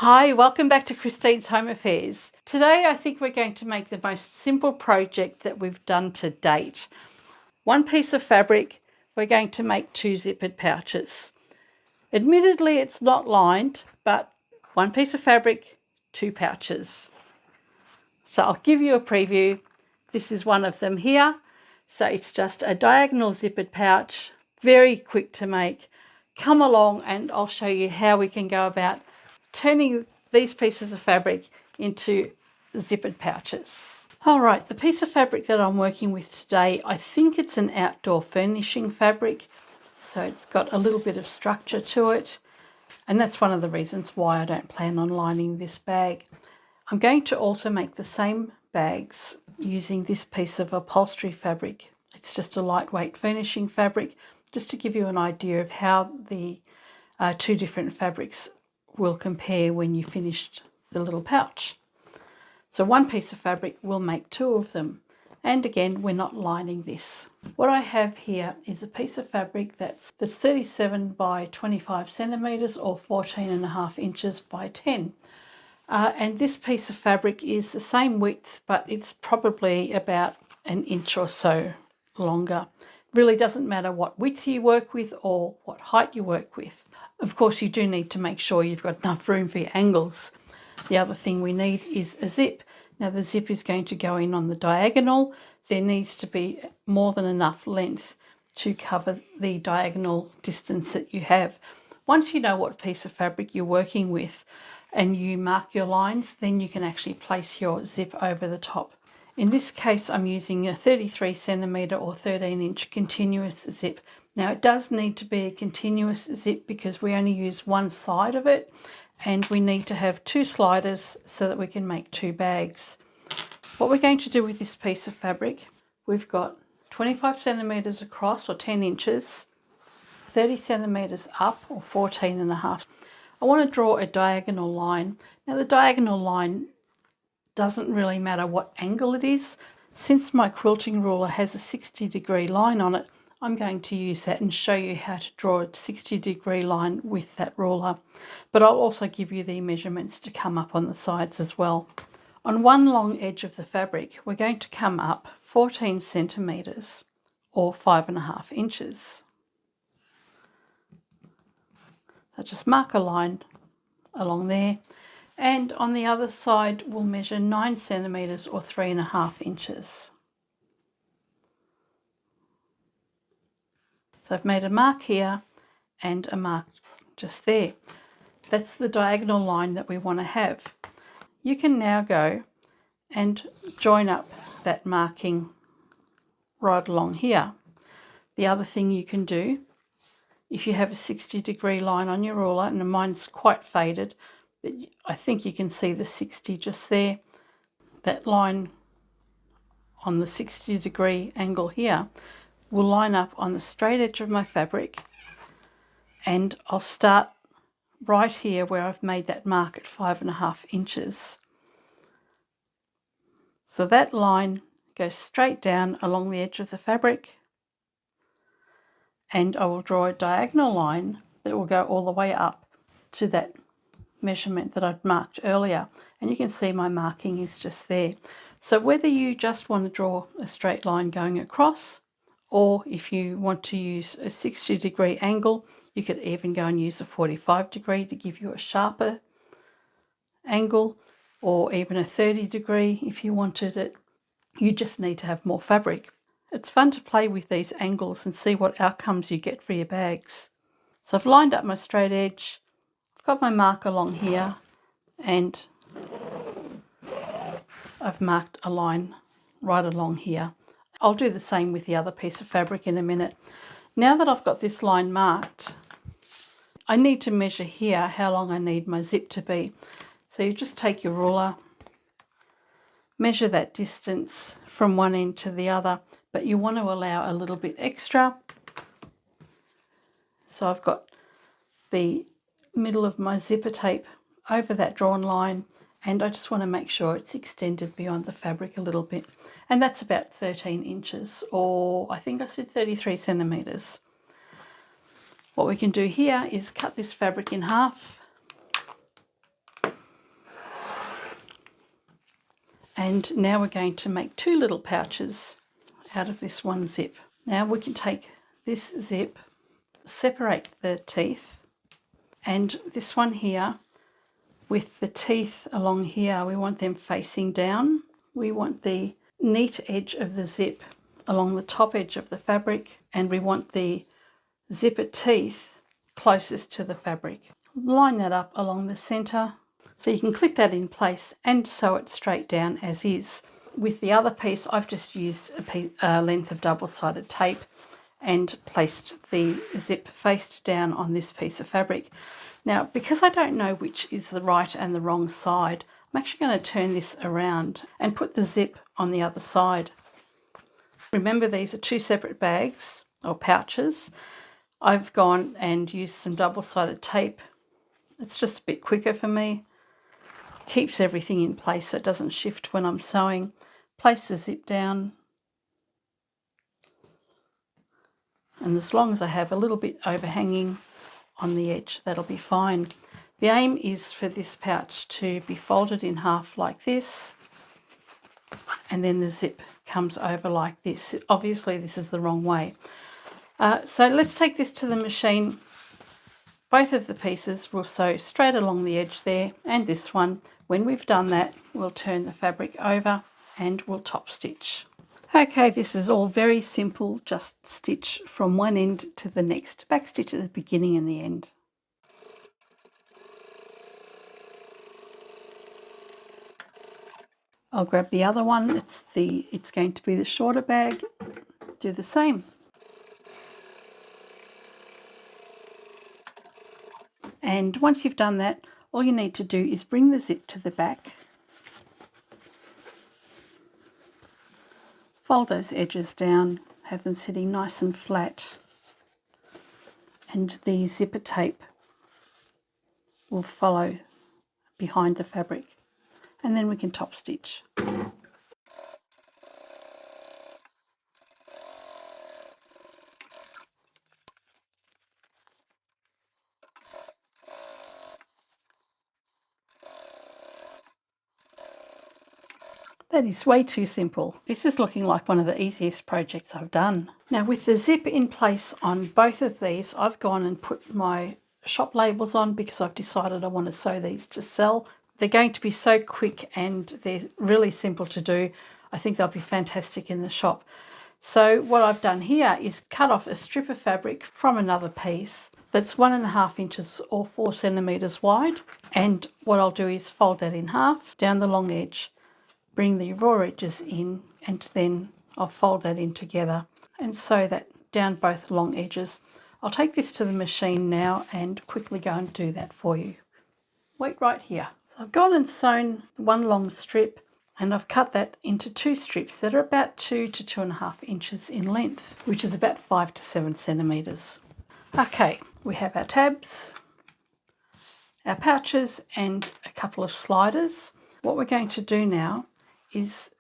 Hi, welcome back to Christine's Home Affairs. Today I think we're going to make the most simple project that we've done to date. One piece of fabric, we're going to make 2 zippered pouches. Admittedly it's not lined, but one piece of fabric, 2 pouches. So I'll give you a preview. This is one of them here. So it's just a diagonal zippered pouch, very quick to make. Come along and I'll show you how we can go about turning these pieces of fabric into zippered pouches. All right, the piece of fabric that I'm working with today, I think it's an outdoor furnishing fabric, so it's got a little bit of structure to it, and that's one of the reasons why I don't plan on lining this bag. I'm going to also make the same bags using this piece of upholstery fabric. It's just a lightweight furnishing fabric, just to give you an idea of how the 2 different fabrics will compare when you finished the little pouch. So one piece of fabric will make 2 of them, and again we're not lining this. What I have here is a piece of fabric that's 37 by 25 centimeters or 14.5 inches by 10, and this piece of fabric is the same width, but it's probably about an inch or so longer. Really doesn't matter what width you work with or what height you work with. Of course, you do need to make sure you've got enough room for your angles. The other thing we need is a zip. Now the zip is going to go in on the diagonal. There needs to be more than enough length to cover the diagonal distance that you have. Once you know what piece of fabric you're working with and you mark your lines, then you can actually place your zip over the top. In this case, I'm using a 33 centimeter or 13 inch continuous zip. Now it does need to be a continuous zip because we only use one side of it, and we need to have 2 sliders so that we can make 2 bags. What we're going to do with this piece of fabric, we've got 25 centimeters across or 10 inches, 30 centimeters up or 14.5. I want to draw a diagonal line. Now the diagonal line doesn't really matter what angle it is. Since my quilting ruler has a 60-degree line on it, I'm going to use that and show you how to draw a 60-degree line with that ruler. But I'll also give you the measurements to come up on the sides as well. On one long edge of the fabric, we're going to come up 14 centimeters or 5.5 inches. So just mark a line along there. And on the other side, we'll measure 9 centimeters or 3.5 inches. So I've made a mark here and a mark just there. That's the diagonal line that we want to have. You can now go and join up that marking right along here. The other thing you can do, if you have a 60-degree line on your ruler, and mine's quite faded, but I think you can see the 60 just there, that line on the 60-degree angle here will line up on the straight edge of my fabric, and I'll start right here where I've made that mark at 5.5 inches. So that line goes straight down along the edge of the fabric, and I will draw a diagonal line that will go all the way up to that measurement that I'd marked earlier, and you can see my marking is just there. So whether you just want to draw a straight line going across, or if you want to use a 60-degree angle, you could even go and use a 45-degree to give you a sharper angle, or even a 30-degree if you wanted it. You just need to have more fabric. It's fun to play with these angles and see what outcomes you get for your bags. So I've lined up my straight edge, I've got my mark along here, and I've marked a line right along here. I'll do the same with the other piece of fabric in a minute. Now that I've got this line marked, I need to measure here how long I need my zip to be. So you just take your ruler, measure that distance from one end to the other, but you want to allow a little bit extra. So I've got the middle of my zipper tape over that drawn line, and I just want to make sure it's extended beyond the fabric a little bit, and that's about 13 inches, or I think I said 33 centimeters. What we can do here is cut this fabric in half, And now we're going to make 2 little pouches out of this one zip. Now we can take this zip, separate the teeth, and this one here with the teeth along here, we want them facing down. We want the neat edge of the zip along the top edge of the fabric, and we want the zipper teeth closest to the fabric. Line that up along the centre so you can clip that in place and sew it straight down as is. With the other piece, I've just used a length of double-sided tape and placed the zip faced down on this piece of fabric. Now, because I don't know which is the right and the wrong side, I'm actually going to turn this around and put the zip on the other side. Remember, these are 2 separate bags or pouches. I've gone and used some double-sided tape. It's just a bit quicker for me. Keeps everything in place so it doesn't shift when I'm sewing. Place the zip down. And as long as I have a little bit overhanging on the edge, that'll be fine. The aim is for this pouch to be folded in half like this, and then the zip comes over like this. Obviously this is the wrong way. So let's take this to the machine. Both of the pieces will sew straight along the edge there, and this one. When we've done that, we'll turn the fabric over and we'll top stitch. Okay, this is all very simple, just stitch from one end to the next. Back stitch at the beginning and the end. I'll grab the other one, it's going to be the shorter bag, do the same. And once you've done that, all you need to do is bring the zip to the back, fold those edges down, have them sitting nice and flat, and the zipper tape will follow behind the fabric, and then we can top stitch. That is way too simple. This is looking like one of the easiest projects I've done. Now, with the zip in place on both of these, I've gone and put my shop labels on because I've decided I want to sew these to sell. They're going to be so quick and they're really simple to do. I think they'll be fantastic in the shop. So what I've done here is cut off a strip of fabric from another piece that's 1.5 inches or 4 centimetres wide. And what I'll do is fold that in half down the long edge, bring the raw edges in, and then I'll fold that in together and sew that down both long edges. I'll take this to the machine now and quickly go and do that for you. Wait right here. So I've gone and sewn one long strip, and I've cut that into 2 strips that are about 2 to 2.5 inches in length, which is about 5 to 7 centimetres. Okay, we have our tabs, our pouches, and a couple of sliders. What we're going to do now is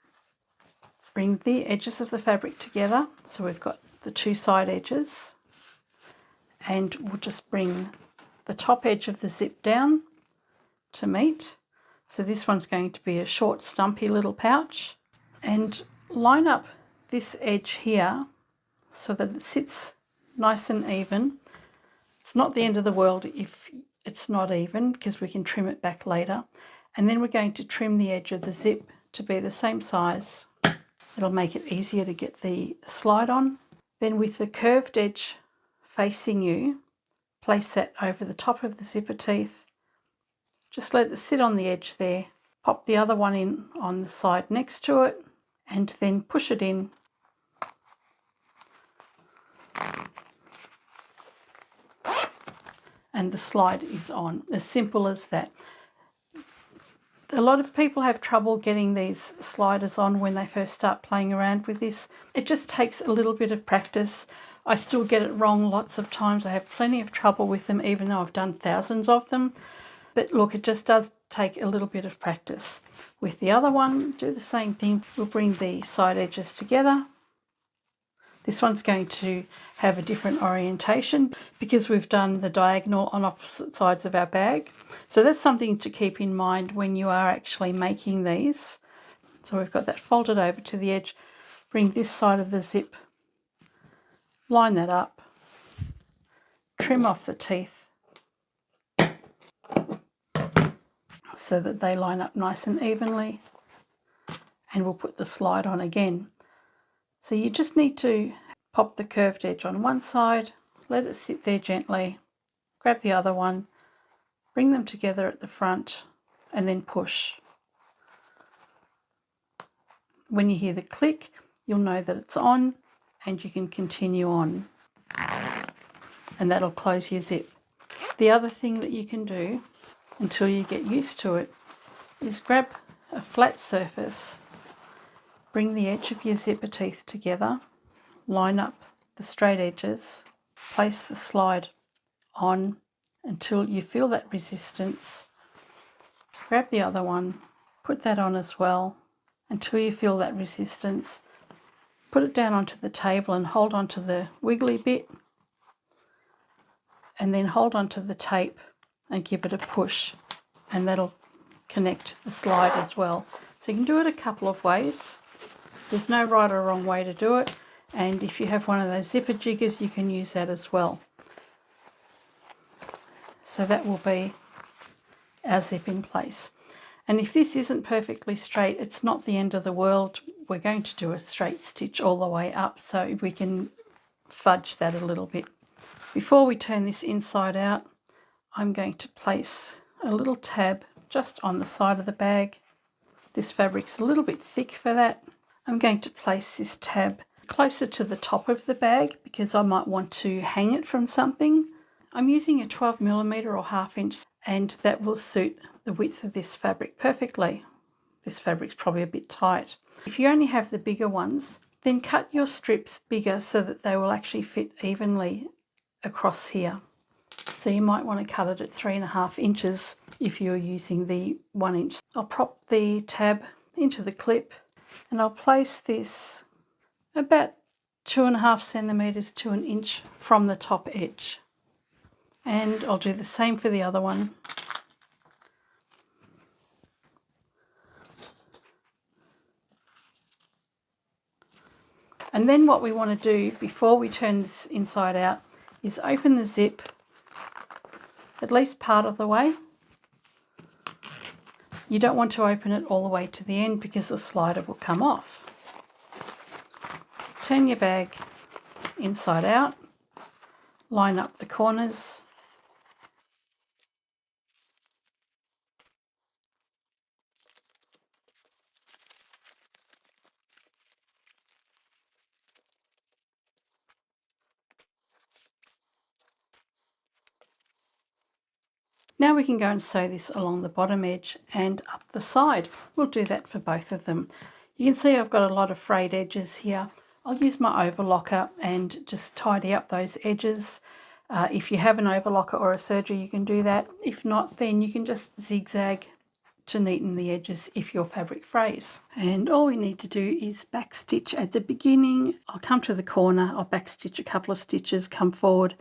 bring the edges of the fabric together. So we've got the 2 side edges, and we'll just bring the top edge of the zip down to meet. So this one's going to be a short, stumpy little pouch, and line up this edge here so that it sits nice and even. It's not the end of the world if it's not even, because we can trim it back later. And then we're going to trim the edge of the zip to be the same size. It'll make it easier to get the slide on. Then with the curved edge facing you, place that over the top of the zipper teeth. Just let it sit on the edge there. Pop the other one in on the side next to it, and then push it in. And the slide is on. As simple as that. A lot of people have trouble getting these sliders on when they first start playing around with this. It just takes a little bit of practice. I still get it wrong lots of times. I have plenty of trouble with them, even though I've done thousands of them. But look, it just does take a little bit of practice. With the other one, do the same thing. We'll bring the side edges together. This one's going to have a different orientation because we've done the diagonal on opposite sides of our bag. So that's something to keep in mind when you are actually making these. So we've got that folded over to the edge. Bring this side of the zip, line that up, trim off the teeth so that they line up nice and evenly, and we'll put the slide on again. So you just need to pop the curved edge on one side, let it sit there gently, grab the other one, bring them together at the front, and then push. When you hear the click, you'll know that it's on, and you can continue on, and that'll close your zip. The other thing that you can do until you get used to it is grab a flat surface, bring the edge of your zipper teeth together, line up the straight edges, place the slide on until you feel that resistance, grab the other one, put that on as well until you feel that resistance, put it down onto the table and hold onto the wiggly bit, and then hold onto the tape and give it a push, and that'll connect the slide as well. So you can do it a couple of ways. There's no right or wrong way to do it, and if you have one of those zipper jiggers, you can use that as well. So that will be our zip in place. And if this isn't perfectly straight, it's not the end of the world. We're going to do a straight stitch all the way up, so we can fudge that a little bit. Before we turn this inside out, I'm going to place a little tab just on the side of the bag. This fabric's a little bit thick for that. I'm going to place this tab closer to the top of the bag because I might want to hang it from something. I'm using a 12mm or 1/2 inch, and that will suit the width of this fabric perfectly. This fabric's probably a bit tight. If you only have the bigger ones, then cut your strips bigger so that they will actually fit evenly across here. So you might want to cut it at 3.5 inches if you're using the 1 inch. I'll prop the tab into the clip, and I'll place this about 2.5 centimetres to 1 inch from the top edge. And I'll do the same for the other one. And then what we want to do before we turn this inside out is open the zip at least part of the way. You don't want to open it all the way to the end because the slider will come off. Turn your bag inside out, line up the corners, now we can go and sew this along the bottom edge and up the side. We'll do that for both of them. You can see I've got a lot of frayed edges here. I'll use my overlocker and just tidy up those edges. If you have an overlocker or a serger, you can do that. If not, then you can just zigzag to neaten the edges if your fabric frays. And all we need to do is back stitch at the beginning. I'll come to the corner, I'll back stitch a couple of stitches, come forward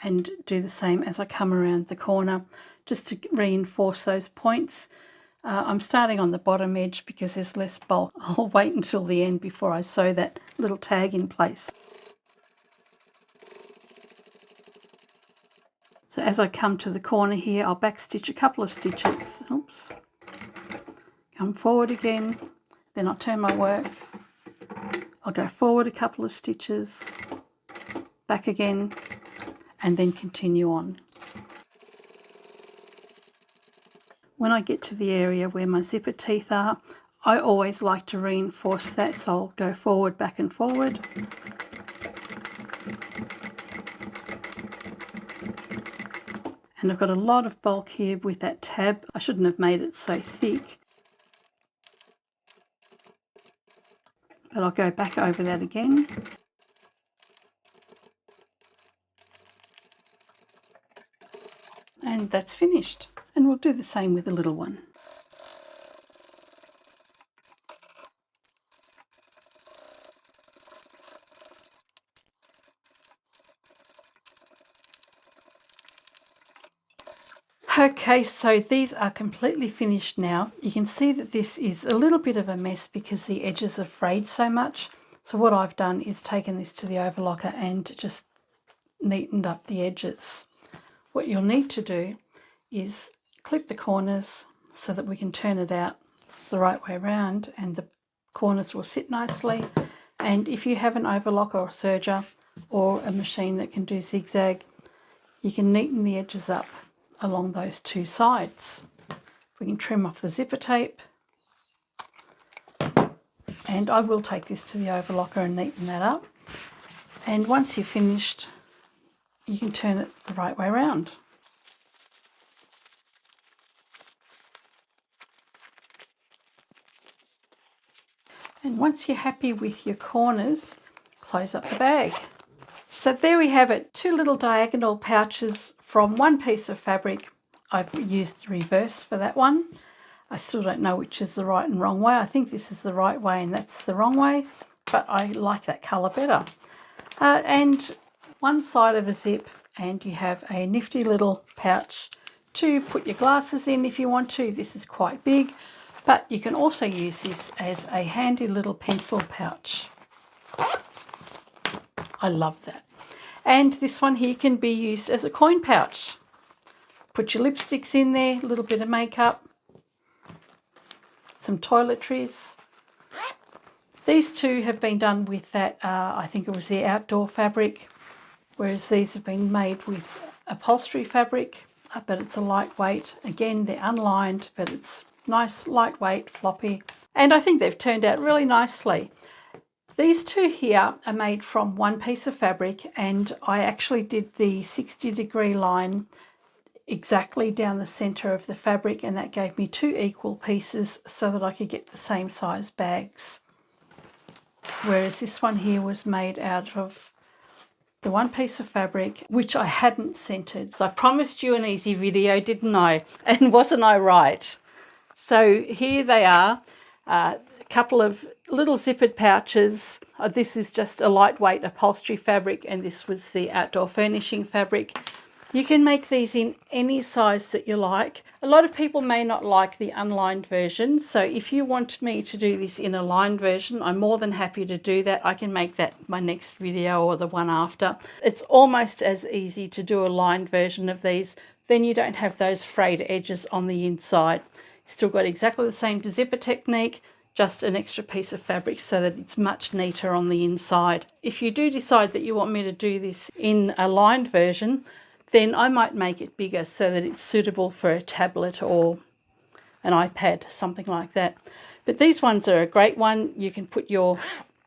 and do the same as I come around the corner just to reinforce those points. I'm starting on the bottom edge because there's less bulk. I'll wait until the end before I sew that little tag in place. So as I come to the corner here, I'll back stitch a couple of stitches. Oops. Come forward again, then I'll turn my work. I'll go forward a couple of stitches, back again, and then continue on. When I get to the area where my zipper teeth are, I always like to reinforce that, so I'll go forward, back and forward. And I've got a lot of bulk here with that tab. I shouldn't have made it so thick. But I'll go back over that again. And that's finished. And we'll do the same with the little one. Okay, so these are completely finished now. You can see that this is a little bit of a mess because the edges are frayed so much. So what I've done is taken this to the overlocker and just neatened up the edges. What you'll need to do is clip the corners so that we can turn it out the right way around and the corners will sit nicely. And if you have an overlocker or serger or a machine that can do zigzag, you can neaten the edges up along those two sides. We can trim off the zipper tape, and I will take this to the overlocker and neaten that up. And once you're finished, you can turn it the right way around. And once you're happy with your corners, close up the bag. So there we have it, two little diagonal pouches from one piece of fabric. I've used the reverse for that one. I still don't know which is the right and wrong way. I think this is the right way and that's the wrong way, but I like that colour better. And one side of a zip, and you have a nifty little pouch to put your glasses in if you want to. This is quite big, but you can also use this as a handy little pencil pouch. I love that. And this one here can be used as a coin pouch. Put your lipsticks in there, a little bit of makeup, some toiletries. These two have been done with that, I think it was the outdoor fabric, whereas these have been made with upholstery fabric, but it's a lightweight. Again, they're unlined, but it's nice, lightweight, floppy. And I think they've turned out really nicely. These two here are made from one piece of fabric, and I actually did the 60-degree line exactly down the centre of the fabric, and that gave me two equal pieces so that I could get the same size bags. Whereas this one here was made out of the one piece of fabric, which I hadn't centred. So I promised you an easy video, didn't I? And wasn't I right? So here they are, a couple of little zippered pouches. This is just a lightweight upholstery fabric, and this was the outdoor furnishing fabric. You can make these in any size that you like. A lot of people may not like the unlined version, so if you want me to do this in a lined version, I'm more than happy to do that. I can make that my next video or the one after. It's almost as easy to do a lined version of these, then you don't have those frayed edges on the inside. You've still got exactly the same zipper technique, just an extra piece of fabric so that it's much neater on the inside. If you do decide that you want me to do this in a lined version, then I might make it bigger so that it's suitable for a tablet or an iPad, something like that. But these ones are a great one. You can put your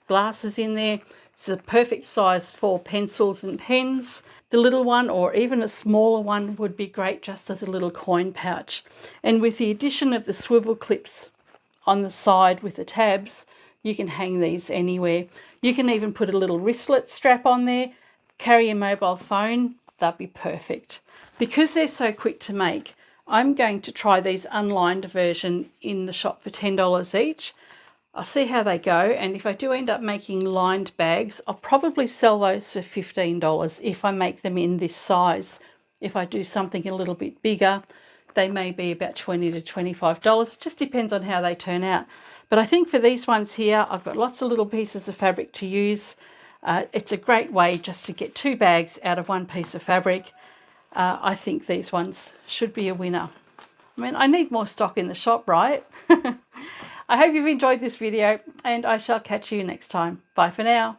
glasses in there. It's a perfect size for pencils and pens. The little one or even a smaller one would be great just as a little coin pouch. And with the addition of the swivel clips on the side with the tabs, you can hang these anywhere. You can even put a little wristlet strap on there, carry a mobile phone. They'll be perfect. Because they're so quick to make, I'm going to try these unlined version in the shop for $10 each. I'll see how they go, and if I do end up making lined bags, I'll probably sell those for $15 if I make them in this size. If I do something a little bit bigger, they may be about $20 to $25. Just depends on how they turn out. But I think for these ones here, I've got lots of little pieces of fabric to use. It's a great way just to get two bags out of one piece of fabric. I think these ones should be a winner. I mean, I need more stock in the shop, right? I hope you've enjoyed this video, and I shall catch you next time. Bye for now.